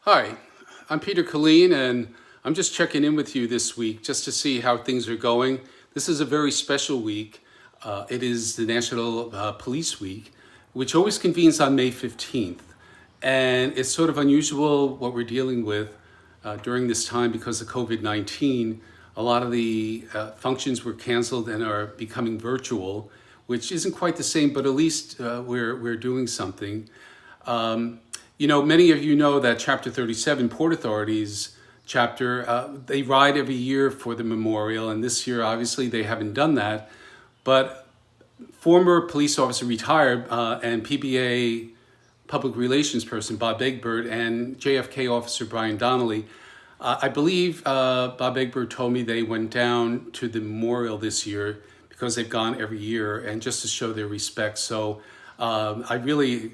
Hi, I'm Peter Colleen, and I'm just checking in with you this week just to see how things are going. This is a very special week. It is the National Police Week, which always convenes on May 15th. And it's sort of unusual what we're dealing with during this time because of COVID 19. A lot of the functions were canceled and are becoming virtual, which isn't quite the same, but at least we're doing something. Many of you know that Chapter 37, Port Authorities chapter, they ride every year for the memorial, and this year, obviously, they haven't done that. But former police officer retired and PBA public relations person Bob Egbert and JFK officer Brian Donnelly, I believe Bob Egbert told me they went down to the memorial this year because they've gone every year and just to show their respect. So I really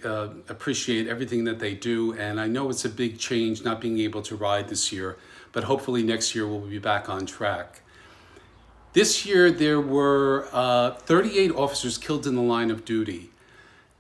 appreciate everything that they do, and I know it's a big change not being able to ride this year, but hopefully next year we'll be back on track. This year there were 38 officers killed in the line of duty,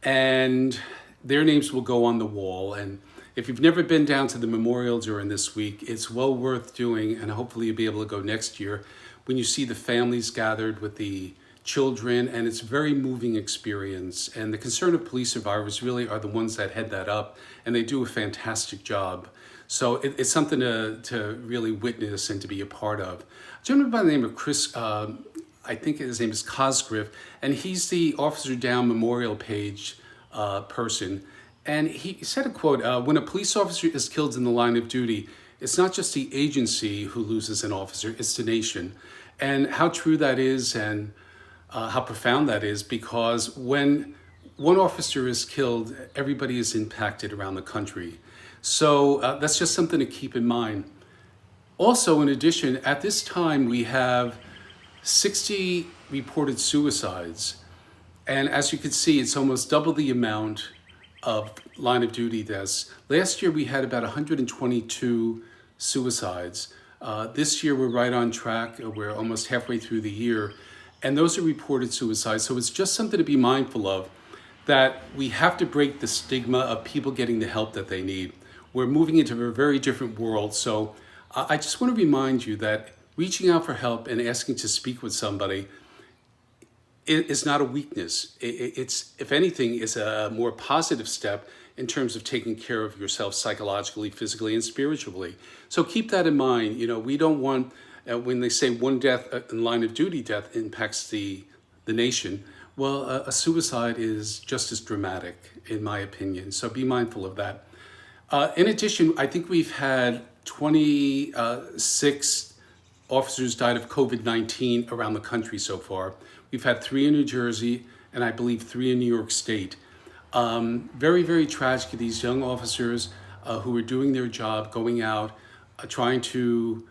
and their names will go on the wall. And if you've never been down to the memorial during this week, it's well worth doing, and hopefully you'll be able to go next year when you see the families gathered with the children, and it's a very moving experience. And the concern of police survivors really are the ones that head that up, and they do a fantastic job. So it's something to really witness and to be a part of. A gentleman by the name of Chris, I think his name is Cosgriff, and he's the Officer Down Memorial Page person. And he said a quote, when a police officer is killed in the line of duty, it's not just the agency who loses an officer, it's the nation. And how true that is, and how profound that is, because when one officer is killed, everybody is impacted around the country. So that's just something to keep in mind. Also, in addition, at this time we have 60 reported suicides. And as you can see, it's almost double the amount of line of duty deaths. Last year we had about 122 suicides. This year we're right on track. We're almost halfway through the year. And those are reported suicides. So it's just something to be mindful of, that we have to break the stigma of people getting the help that they need. We're moving into a very different world. So I just want to remind you that reaching out for help and asking to speak with somebody is not a weakness. It's, if anything, is a more positive step in terms of taking care of yourself psychologically, physically, and spiritually. So keep that in mind. We don't want, when they say one death in line of duty death impacts the nation, well, a suicide is just as dramatic, in my opinion. So be mindful of that. In addition, I think we've had 26 officers died of COVID-19 around the country so far. We've had 3 in New Jersey, and I believe 3 in New York State. Very, very tragic. These young officers who are doing their job, going out, trying to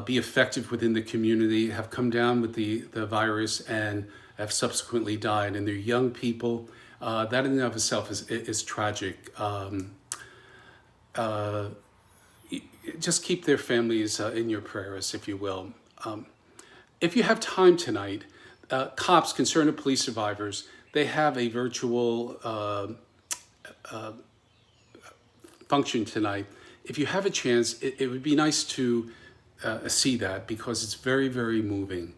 be effective within the community, have come down with the virus and have subsequently died. And they're young people. That in and of itself is tragic. Just keep their families in your prayers, if you will. If you have time tonight, COPS, Concerned Police Survivors, they have a virtual function tonight. If you have a chance, it would be nice to see that, because it's very, very moving.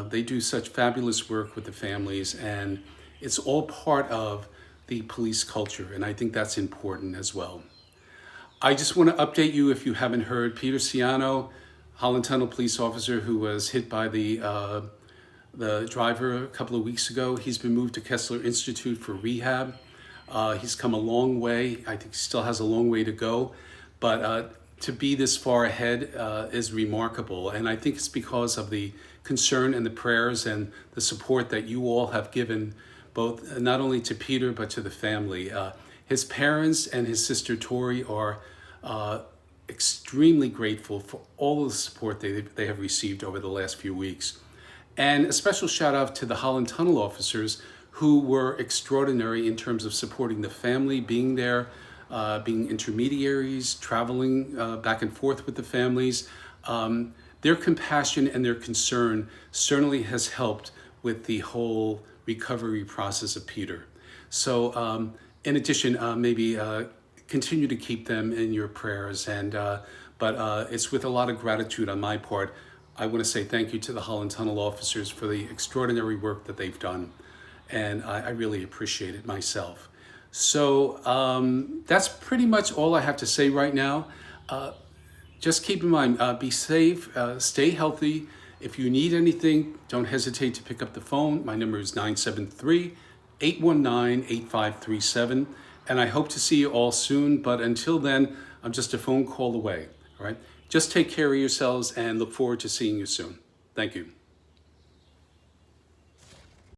They do such fabulous work with the families, and it's all part of the police culture, and I think that's important as well. I just want to update you, if you haven't heard, Peter Ciano, Holland Tunnel police officer who was hit by the driver a couple of weeks ago, he's been moved to Kessler Institute for rehab. He's come a long way. I think he still has a long way to go, but to be this far ahead is remarkable. And I think it's because of the concern and the prayers and the support that you all have given, both not only to Peter, but to the family. His parents and his sister Tori are extremely grateful for all of the support they have received over the last few weeks. And a special shout out to the Holland Tunnel officers who were extraordinary in terms of supporting the family, being there, being intermediaries, traveling back and forth with the families. Their compassion and their concern certainly has helped with the whole recovery process of Peter. So in addition, maybe continue to keep them in your prayers. But it's with a lot of gratitude on my part. I want to say thank you to the Holland Tunnel officers for the extraordinary work that they've done. And I really appreciate it myself. So that's pretty much all I have to say right now. Just keep in mind, be safe, stay healthy. If you need anything, don't hesitate to pick up the phone. My number is 973-819-8537. And I hope to see you all soon. But until then, I'm just a phone call away. All right? Just take care of yourselves and look forward to seeing you soon. Thank you.